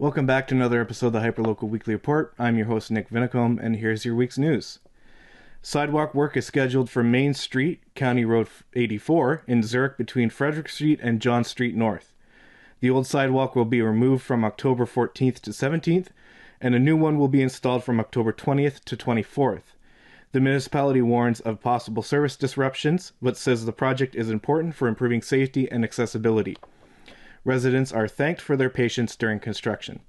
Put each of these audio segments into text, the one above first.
Welcome back to another episode of the Hyperlocal Weekly Report. I'm your host, Nick Vinicombe, and here's your week's news. Sidewalk work is scheduled for Main Street, County Road 84, in Zurich between Frederick Street and John Street North. The old sidewalk will be removed from October 14th to 17th, and a new one will be installed from October 20th to 24th. The municipality warns of possible service disruptions, but says the project is important for improving safety and accessibility. Residents are thanked for their patience during construction.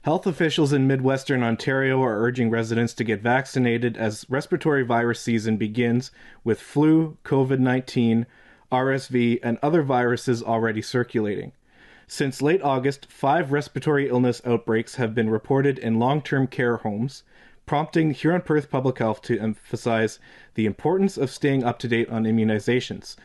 Health officials in Midwestern Ontario are urging residents to get vaccinated as respiratory virus season begins with flu, COVID-19, RSV, and other viruses already circulating. Since late August, 5 respiratory illness outbreaks have been reported in long-term care homes, prompting Huron Perth Public Health to emphasize the importance of staying up to date on immunizations.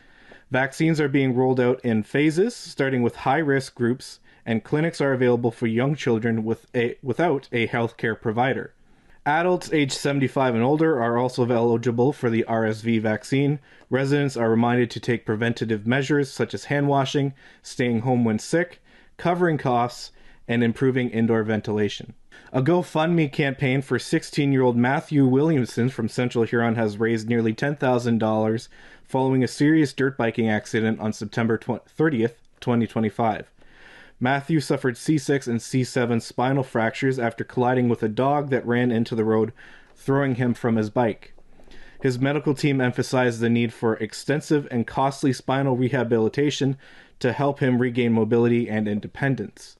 Vaccines are being rolled out in phases, starting with high-risk groups, and clinics are available for young children without a healthcare provider. Adults aged 75 and older are also eligible for the RSV vaccine. Residents are reminded to take preventative measures such as hand washing, staying home when sick, covering coughs, and improving indoor ventilation. A GoFundMe campaign for 16-year-old Matthew Williamson from Central Huron has raised nearly $10,000 following a serious dirt biking accident on September 30th, 2025. Matthew suffered C6 and C7 spinal fractures after colliding with a dog that ran into the road, throwing him from his bike. His medical team emphasized the need for extensive and costly spinal rehabilitation to help him regain mobility and independence.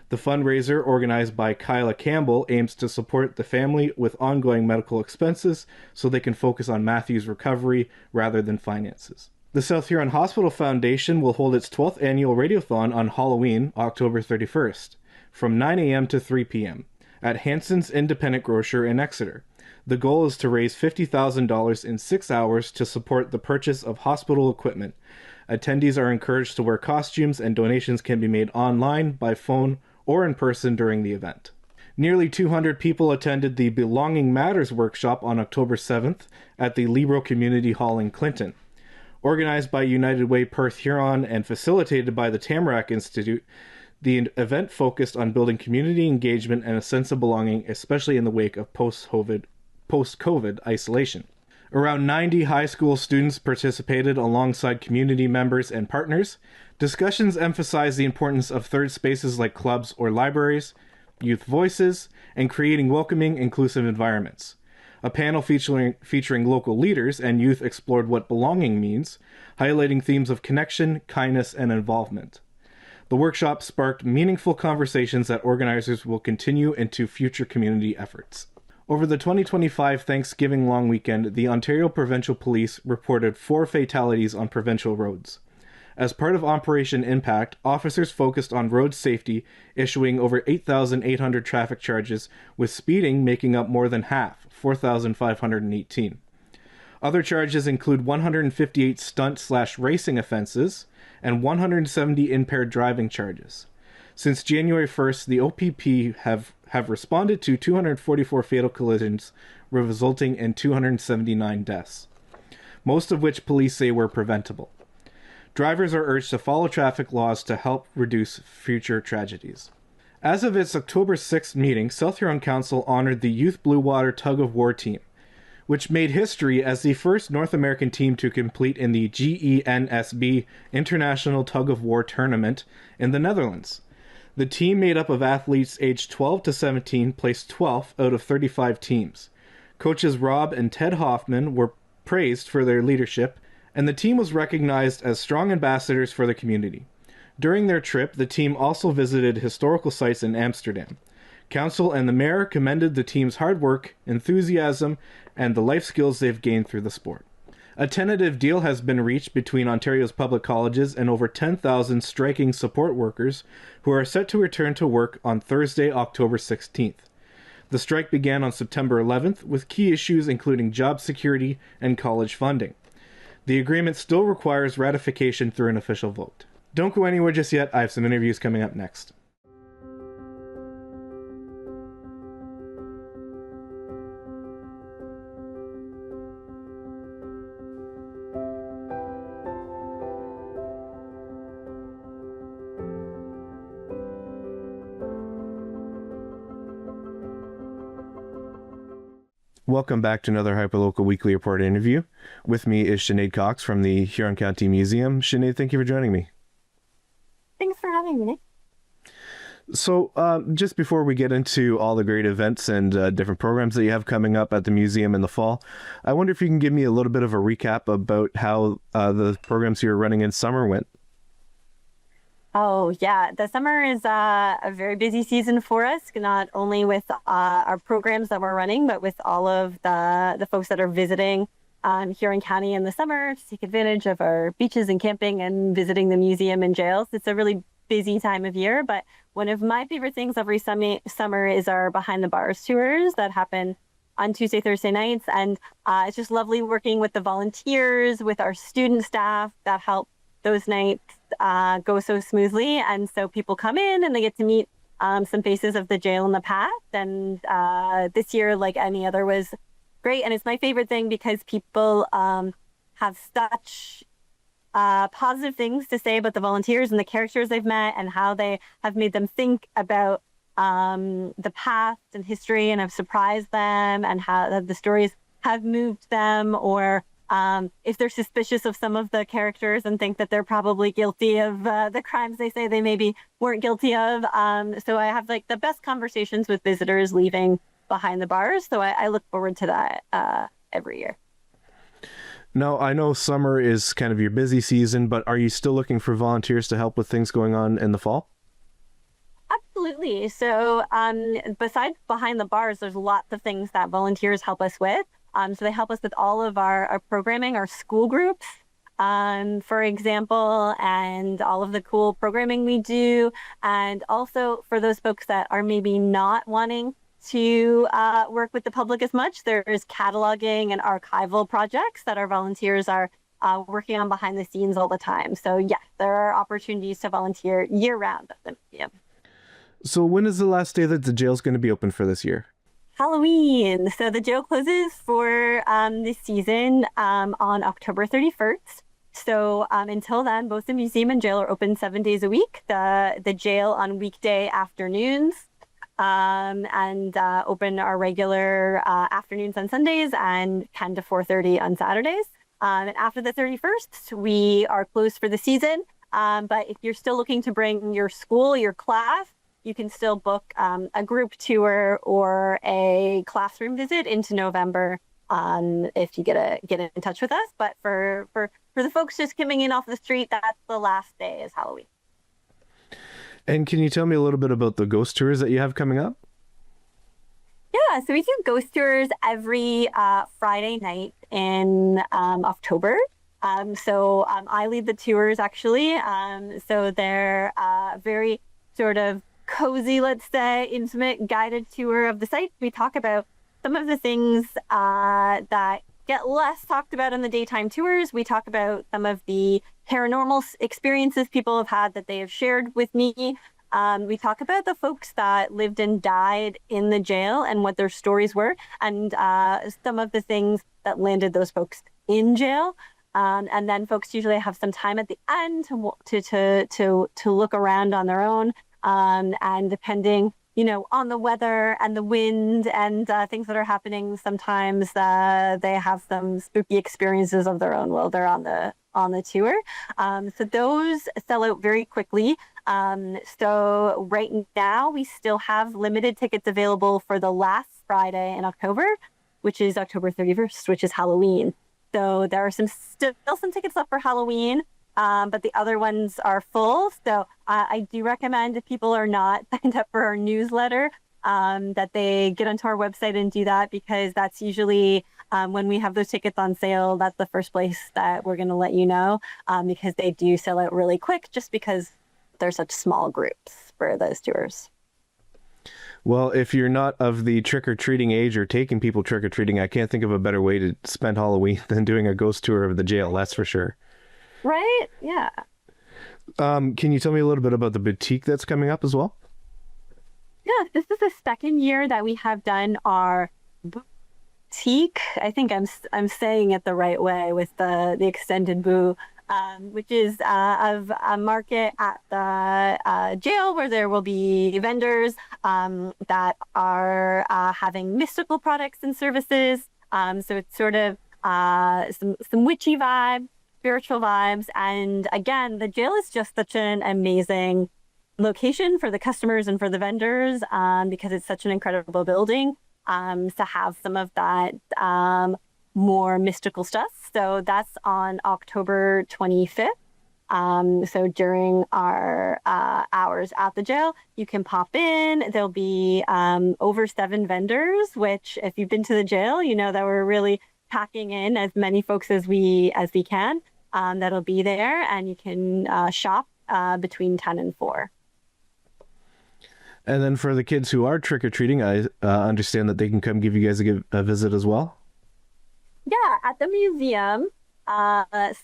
The fundraiser, organized by Kyla Campbell, aims to support the family with ongoing medical expenses so they can focus on Matthew's recovery rather than finances. The South Huron Hospital Foundation will hold its 12th annual Radiothon on Halloween, October 31st, from 9 a.m. to 3 p.m. at Hanson's Independent Grocer in Exeter. The goal is to raise $50,000 in 6 hours to support the purchase of hospital equipment. Attendees are encouraged to wear costumes, and donations can be made online, by phone, or in person during the event. Nearly 200 people attended the Belonging Matters workshop on October 7th at the Libro Community Hall in Clinton. Organized by United Way Perth Huron and facilitated by the Tamarack Institute, the event focused on building community engagement and a sense of belonging, especially in the wake of post-COVID isolation. Around 90 high school students participated alongside community members and partners. Discussions emphasized the importance of third spaces like clubs or libraries, youth voices, and creating welcoming, inclusive environments. A panel featuring local leaders and youth explored what belonging means, highlighting themes of connection, kindness, and involvement. The workshop sparked meaningful conversations that organizers will continue into future community efforts. Over the 2025 Thanksgiving long weekend, the Ontario Provincial Police reported 4 fatalities on provincial roads. As part of Operation Impact, officers focused on road safety, issuing over 8,800 traffic charges, with speeding making up more than half, 4,518. Other charges include 158 stunt/racing offenses and 170 impaired driving charges. Since January 1st, the OPP have responded to 244 fatal collisions, resulting in 279 deaths, most of which police say were preventable. Drivers are urged to follow traffic laws to help reduce future tragedies. As of its October 6th meeting, South Huron Council honored the Youth Blue Water Tug of War team, which made history as the first North American team to compete in the GENSB International Tug of War Tournament in the Netherlands. The team, made up of athletes aged 12 to 17, placed 12th out of 35 teams. Coaches Rob and Ted Hoffman were praised for their leadership, and the team was recognized as strong ambassadors for the community. During their trip, the team also visited historical sites in Amsterdam. Council and the mayor commended the team's hard work, enthusiasm, and the life skills they've gained through the sport. A tentative deal has been reached between Ontario's public colleges and over 10,000 striking support workers who are set to return to work on Thursday, October 16th. The strike began on September 11th, with key issues including job security and college funding. The agreement still requires ratification through an official vote. Don't go anywhere just yet. I have some interviews coming up next. Welcome back to another Hyperlocal Weekly Report interview. With me is Sinead Cox from the Huron County Museum. Sinead, thank you for joining me. Thanks for having me, Nick. So, just before we get into all the great events and different programs that you have coming up at the museum in the fall, I wonder if you can give me a little bit of a recap about how the programs you're running in summer went. Oh, yeah. The summer is a very busy season for us, not only with our programs that we're running, but with all of the folks that are visiting Huron County in the summer to take advantage of our beaches and camping and visiting the museum and jails. It's a really busy time of year, but one of my favorite things every summer is our behind the bars tours that happen on Tuesday, Thursday nights. And it's just lovely working with the volunteers, with our student staff that help those nights go so smoothly. And so people come in and they get to meet some faces of the jail in the past. And this year, like any other, was great. And it's my favorite thing because people have such positive things to say about the volunteers and the characters they've met and how they have made them think about the past and history and have surprised them and how the stories have moved them, or if they're suspicious of some of the characters and think that they're probably guilty of the crimes they say they maybe weren't guilty of. So I have like the best conversations with visitors leaving behind the bars. So I look forward to that every year. Now, I know summer is kind of your busy season, but are you still looking for volunteers to help with things going on in the fall? Absolutely. So besides behind the bars, there's lots of things that volunteers help us with. So they help us with all of our programming, our school groups, for example, and all of the cool programming we do. And also for those folks that are maybe not wanting to work with the public as much, there's cataloging and archival projects that our volunteers are working on behind the scenes all the time. So yeah, there are opportunities to volunteer year round at the museum. So when is the last day that the jail's going to be open for this year? Halloween. So the jail closes for this season on October 31st. So until then, both the museum and jail are open 7 days a week. The jail on weekday afternoons and open our regular afternoons on Sundays and 10 to 4:30 on Saturdays. And after the 31st, we are closed for the season. But if you're still looking to bring your school, your class, you can still book a group tour or a classroom visit into November if you get in touch with us. But for the folks just coming in off the street, that's the last day is Halloween. And can you tell me a little bit about the ghost tours that you have coming up? Yeah, so we do ghost tours every Friday night in October. So I lead the tours actually. So they're very sort of cozy, let's say, intimate guided tour of the site. We talk about some of the things that get less talked about in the daytime tours. We talk about some of the paranormal experiences people have had that they have shared with me. We talk about the folks that lived and died in the jail and what their stories were, and some of the things that landed those folks in jail. And then folks usually have some time at the end to look around on their own. And depending, on the weather and the wind and things that are happening, sometimes they have some spooky experiences of their own while they're on the tour. So those sell out very quickly. So right now we still have limited tickets available for the last Friday in October, which is October 31st, which is Halloween. So there are still some tickets left for Halloween. But the other ones are full. So I do recommend, if people are not signed up for our newsletter, that they get onto our website and do that, because that's usually when we have those tickets on sale, that's the first place that we're going to let you know, because they do sell out really quick just because they're such small groups for those tours. Well, if you're not of the trick-or-treating age or taking people trick-or-treating, I can't think of a better way to spend Halloween than doing a ghost tour of the jail, that's for sure. Right? Yeah. Can you tell me a little bit about the BOO-tique that's coming up as well? Yeah, this is the second year that we have done our BOO-tique. I think I'm saying it the right way with the extended BOO which is of a market at the jail where there will be vendors that are having mystical products and services. So it's sort of some witchy vibes, spiritual vibes. And again, the jail is just such an amazing location for the customers and for the vendors because it's such an incredible building to have some of that more mystical stuff. So that's on October 25th. So during our hours at the jail, you can pop in. There'll be over 7 vendors, which if you've been to the jail, you know that we're really packing in as many folks as we can. That'll be there, and you can shop between 10 and 4. And then for the kids who are trick-or-treating, I understand that they can come give you guys a visit as well? Yeah, at the museum.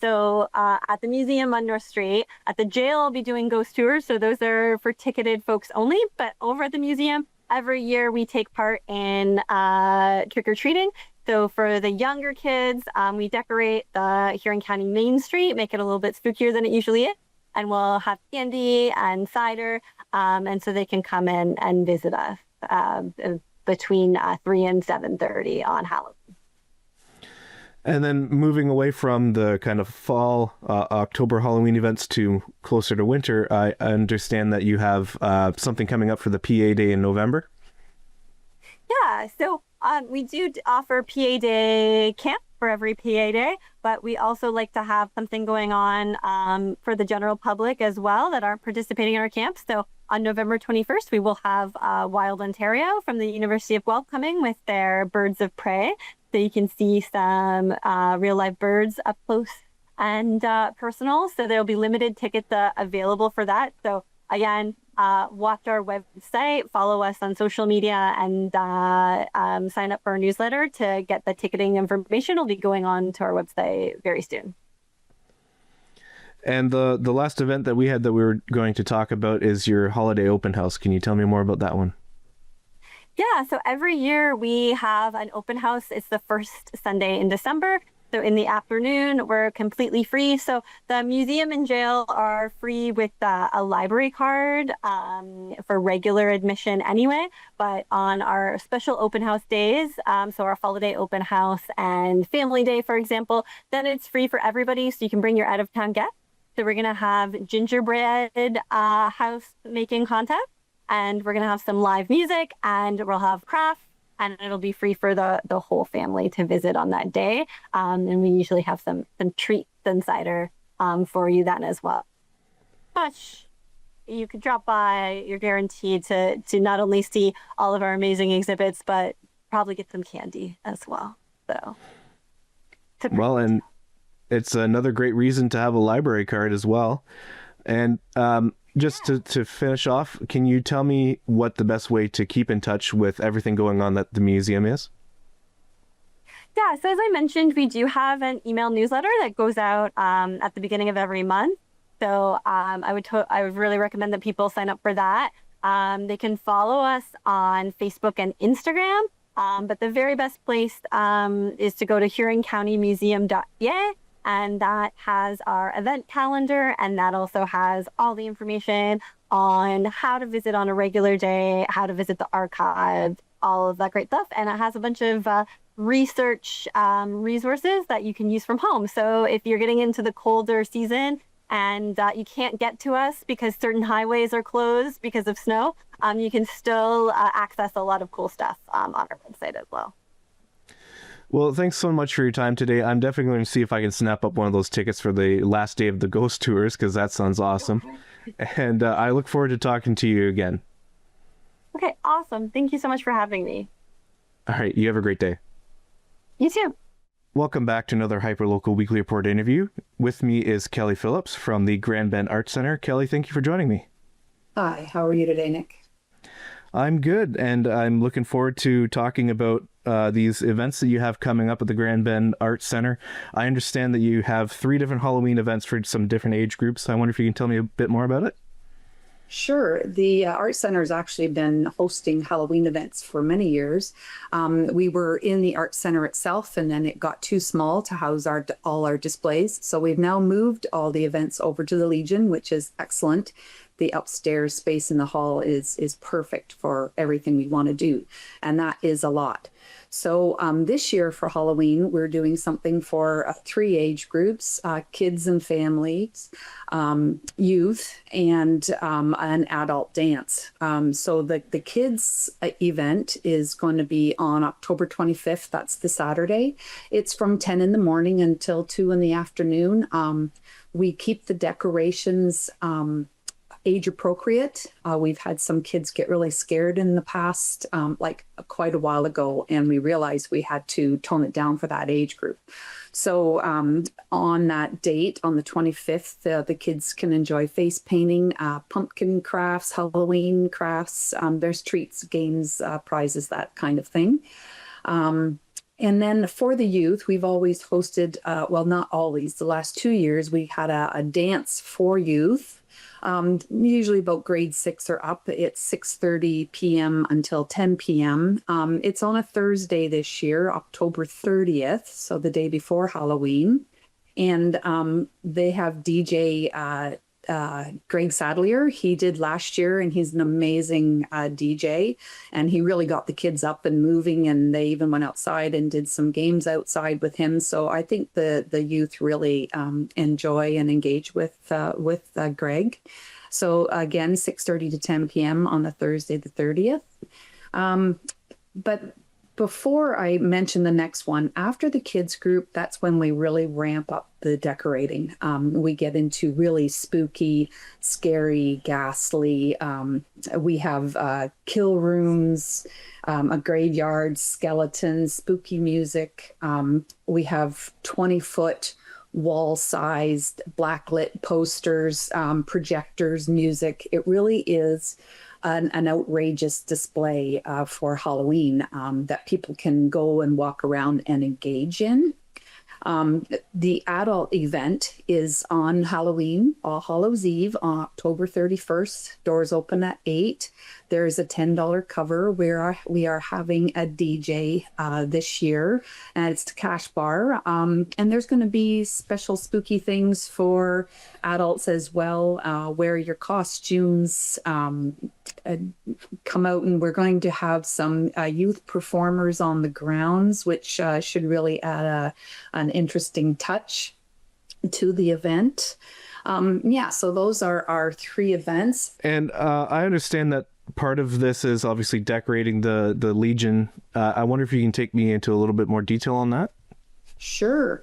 So at the museum on North Street, at the jail, I'll be doing ghost tours. So those are for ticketed folks only. But over at the museum, every year we take part in trick-or-treating. So for the younger kids, we decorate the Huron County Main Street, make it a little bit spookier than it usually is. And we'll have candy and cider, and so they can come in and visit us between 3 and 7:30 on Halloween. And then moving away from the kind of fall, October Halloween events to closer to winter, I understand that you have something coming up for the PA Day in November. Yeah, so we do offer PA Day camp for every PA Day, but we also like to have something going on for the general public as well that aren't participating in our camps. So on November 21st, we will have Wild Ontario from the University of Guelph coming with their birds of prey. So you can see some real live birds up close and personal. So there'll be limited tickets available for that. So again, watch our website, follow us on social media, and sign up for our newsletter to get the ticketing information. It'll be going on to our website very soon. And the last event that we had that we were going to talk about is your holiday open house. Can you tell me more about that one? Yeah, so every year we have an open house. It's the first Sunday in December. So in the afternoon, we're completely free. So the museum and jail are free with a library card for regular admission anyway. But on our special open house days, so our holiday open house and family day, for example, then it's free for everybody. So you can bring your out-of-town guests. So we're going to have gingerbread house making contest. And we're going to have some live music, and we'll have crafts, and it'll be free for the whole family to visit on that day. And we usually have some treats and cider for you then as well. But you could drop by. You're guaranteed to not only see all of our amazing exhibits, but probably get some candy as well. So, well, and it's another great reason to have a library card as well. And just to finish off, can you tell me what the best way to keep in touch with everything going on at the museum is? Yeah, so as I mentioned, we do have an email newsletter that goes out at the beginning of every month. So I would really recommend that people sign up for that. They can follow us on Facebook and Instagram, but the very best place is to go to huroncountymuseum.ca. And that has our event calendar, and that also has all the information on how to visit on a regular day, how to visit the archive, all of that great stuff. And it has a bunch of research resources that you can use from home. So if you're getting into the colder season and you can't get to us because certain highways are closed because of snow, you can still access a lot of cool stuff on our website as well. Well, thanks so much for your time today. I'm definitely going to see if I can snap up one of those tickets for the last day of the ghost tours, because that sounds awesome. And I look forward to talking to you again. Okay, awesome. Thank you so much for having me. All right, you have a great day. You too. Welcome back to another Hyperlocal Weekly Report interview. With me is Kelly Phillips from the Grand Bend Arts Center. Kelly, thank you for joining me. Hi, how are you today, Nick? I'm good, and I'm looking forward to talking about these events that you have coming up at the Grand Bend Arts Center. I understand that you have 3 different Halloween events for some different age groups. I wonder if you can tell me a bit more about it? Sure. The Art Center has actually been hosting Halloween events for many years. We were in the Art Center itself, and then it got too small to house all our displays. So we've now moved all the events over to the Legion, which is excellent. The upstairs space in the hall is perfect for everything we want to do, and that is a lot. So this year for Halloween, we're doing something for three age groups, kids and families, youth, and an adult dance. So the kids event is going to be on October 25th. That's the Saturday. It's from 10 in the morning until 2 in the afternoon. We keep the decorations age appropriate. We've had some kids get really scared in the past, like quite a while ago, and we realized we had to tone it down for that age group. So on that date, on the 25th, the kids can enjoy face painting, pumpkin crafts, Halloween crafts. There's treats, games, prizes, that kind of thing. And then for the youth, we've always hosted, well, not always, the last 2 years, we had a dance for youth. Usually about grade 6 or up. It's 6:30 p.m. until 10 p.m. It's on a Thursday this year, October 30th, so the day before Halloween. And they have DJ Greg Sadlier. He did last year, and he's an amazing DJ. And he really got the kids up and moving, and they even went outside and did some games outside with him. So I think the youth really enjoy and engage with Greg. So again, 6:30 to 10 p.m. on the Thursday the 30th. But before I mention the next one, after the kids group, that's when we really ramp up the decorating. We get into really spooky, scary, ghastly. We have kill rooms, a graveyard, skeletons, spooky music. We have 20-foot wall-sized blacklit posters, projectors, music. It really is an outrageous display for Halloween that people can go and walk around and engage in. The adult event is on Halloween, All Hallows Eve, on October 31st. Doors open at 8. There's a $10 cover where we are having a DJ this year, and it's the Cash Bar. And there's going to be special spooky things for adults as well. Wear your costumes, come out, and we're going to have some youth performers on the grounds, which should really add an interesting touch to the event. So those are our three events. And I understand that part of this is obviously decorating the Legion. I wonder if you can take me into a little bit more detail on that. Sure.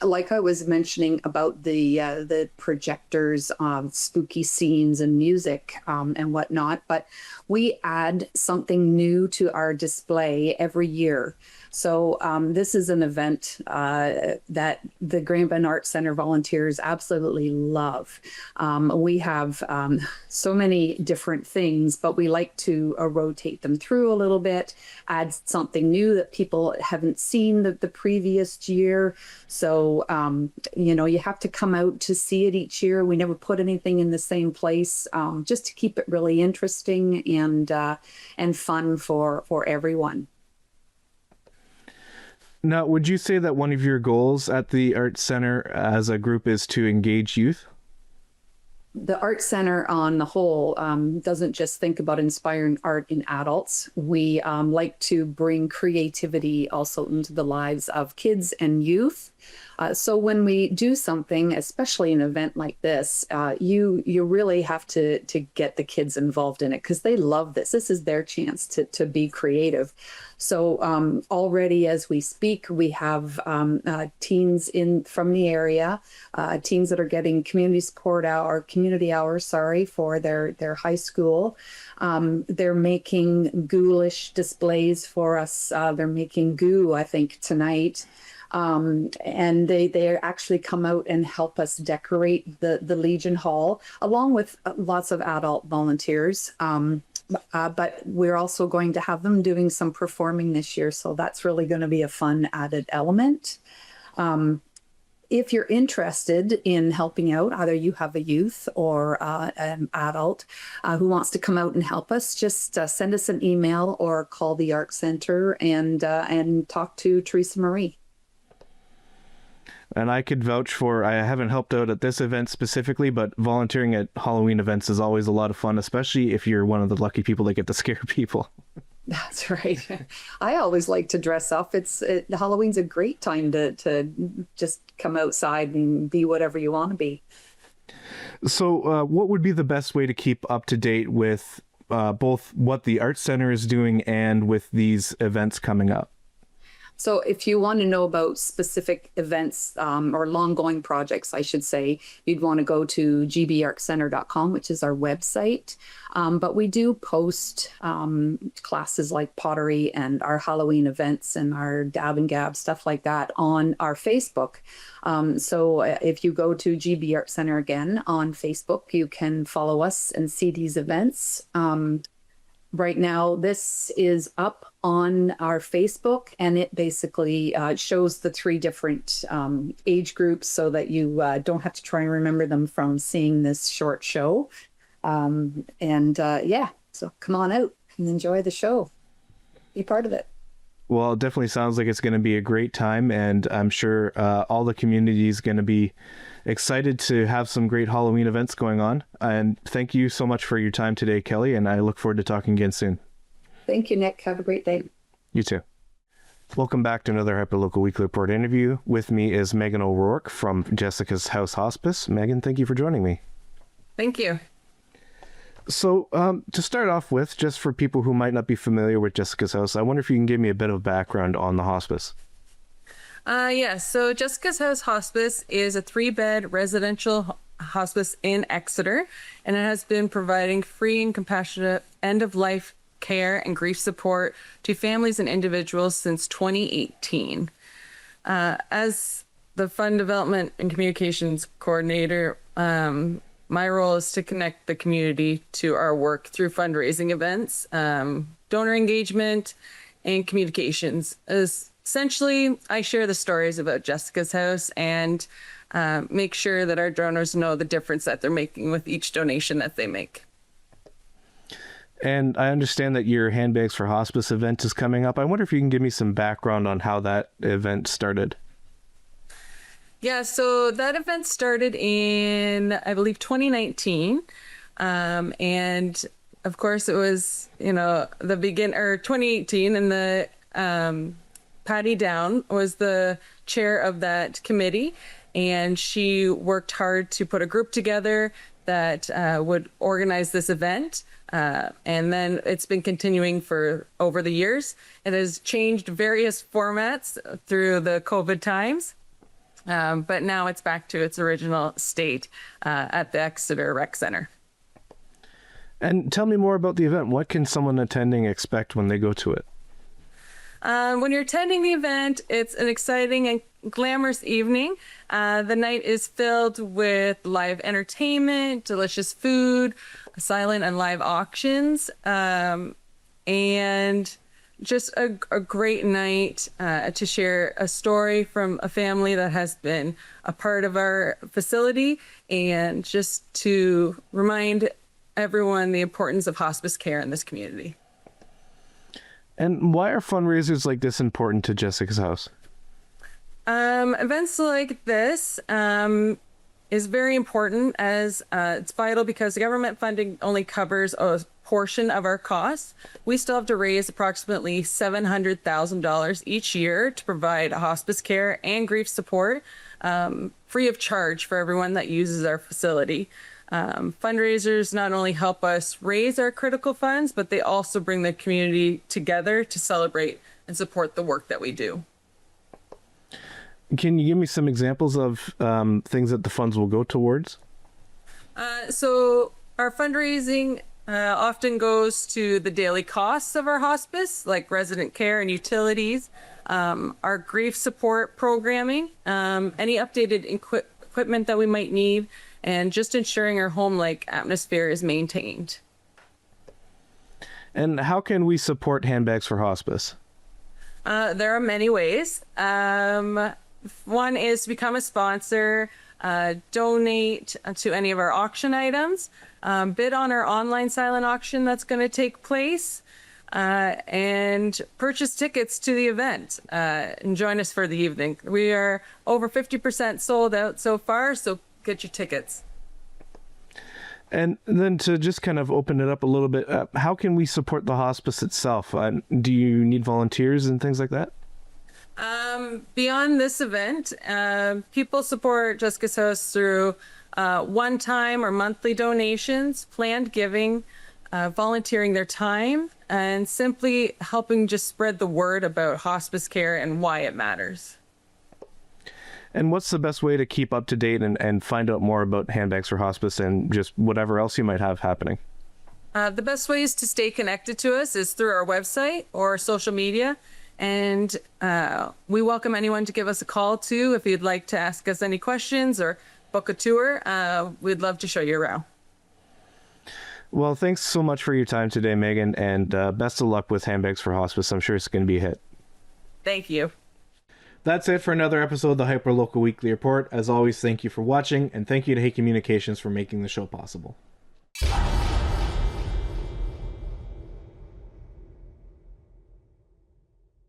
Like I was mentioning about the projectors, spooky scenes and music and whatnot, but we add something new to our display every year. So this is an event that the Grand Bend Arts Center volunteers absolutely love. We have so many different things, but we like to rotate them through a little bit, add something new that people haven't seen the previous year. So, you have to come out to see it each year. We never put anything in the same place, just to keep it really interesting and fun for everyone. Now, would you say that one of your goals at the Arts Center as a group is to engage youth? The Arts Center on the whole doesn't just think about inspiring art in adults. We like to bring creativity also into the lives of kids and youth. So when we do something, especially an event like this, you really have to get the kids involved in it because they love this. This is their chance to be creative. So already as we speak, we have teens from the area, teens that are getting community hours, for their high school. They're making ghoulish displays for us. They're making goo, I think, tonight. And they actually come out and help us decorate the Legion Hall, along with lots of adult volunteers. But we're also going to have them doing some performing this year, so that's really going to be a fun added element. if you're interested in helping out, either you have a youth or an adult who wants to come out and help us, just send us an email or call the Art Center and talk to Teresa Marie. And I could vouch for, I haven't helped out at this event specifically, but volunteering at Halloween events is always a lot of fun, especially if you're one of the lucky people that get to scare people. That's right. I always like to dress up. Halloween's a great time to just come outside and be whatever you want to be. So what would be the best way to keep up to date with both what the Art Center is doing and with these events coming up? So if you want to know about specific events or long-going projects, I should say, you'd want to go to gbartcenter.com, which is our website. But we do post classes like pottery and our Halloween events and our dab and gab, stuff like that on our Facebook. So if you go to GB Art Center again on Facebook, you can follow us and see these events. Right now, this is up on our Facebook, and it basically shows the 3 different age groups so that you don't have to try and remember them from seeing this short show. So come on out and enjoy the show. Be part of it. Well, it definitely sounds like it's going to be a great time, and I'm sure all the community is going to be excited to have some great Halloween events going on. And thank you so much for your time today, Kelly, and I look forward to talking again soon. Thank you, Nick. Have a great day. You too. Welcome back to another Hyperlocal Weekly Report interview. With me is Megan O'Rourke from Jessica's House Hospice. Megan, thank you for joining me. Thank you. So to start off with, just for people who might not be familiar with Jessica's House, I wonder if you can give me a bit of background on the hospice. So Jessica's House Hospice is a 3-bed residential hospice in Exeter, and it has been providing free and compassionate end-of-life care and grief support to families and individuals since 2018. As the Fund Development and Communications Coordinator, my role is to connect the community to our work through fundraising events, donor engagement, and communications. Essentially, I share the stories about Jessica's House and make sure that our donors know the difference that they're making with each donation that they make. And I understand that your Handbags for Hospice event is coming up. I wonder if you can give me some background on how that event started. Yeah, so that event started in, I believe, 2019. And of course, it was, 2018, and the Patty Down was the chair of that committee. And she worked hard to put a group together that would organize this event. And then it's been continuing for over the years. It has changed various formats through the COVID times. But now it's back to its original state at the Exeter Rec Center. And tell me more about the event. What can someone attending expect when they go to it? When you're attending the event, it's an exciting and glamorous evening. The night is filled with live entertainment, delicious food, silent and live auctions, and just a great night to share a story from a family that has been a part of our facility, and just to remind everyone the importance of hospice care in this community. And why are fundraisers like this important to Jessica's House? Events like this is very important, as it's vital because the government funding only covers a portion of our costs. We still have to raise approximately $700,000 each year to provide hospice care and grief support free of charge for everyone that uses our facility. Fundraisers not only help us raise our critical funds, but they also bring the community together to celebrate and support the work that we do. Can you give me some examples of things that the funds will go towards? So our fundraising often goes to the daily costs of our hospice, like resident care and utilities, our grief support programming, any updated equipment that we might need, and just ensuring our home-like atmosphere is maintained. And how can we support Handbags for Hospice? There are many ways. One is to become a sponsor, donate to any of our auction items, bid on our online silent auction that's going to take place, and purchase tickets to the event and join us for the evening. We are over 50% sold out so far, so get your tickets. And then to just kind of open it up a little bit, how can we support the hospice itself? Do you need volunteers and things like that? Beyond this event, people support Jessica's House through one-time or monthly donations, planned giving, volunteering their time, and simply helping just spread the word about hospice care and why it matters. And what's the best way to keep up to date and find out more about Handbags for Hospice and just whatever else you might have happening? The best ways to stay connected to us is through our website or social media. And we welcome anyone to give us a call too if you'd like to ask us any questions or book a tour. We'd love to show you around. Well, thanks so much for your time today, Megan, and best of luck with Handbags for Hospice. I'm sure it's going to be a hit. Thank you. That's it for another episode of the Hyperlocal Weekly Report. As always, thank you for watching, and thank you to Hay Communications for making the show possible.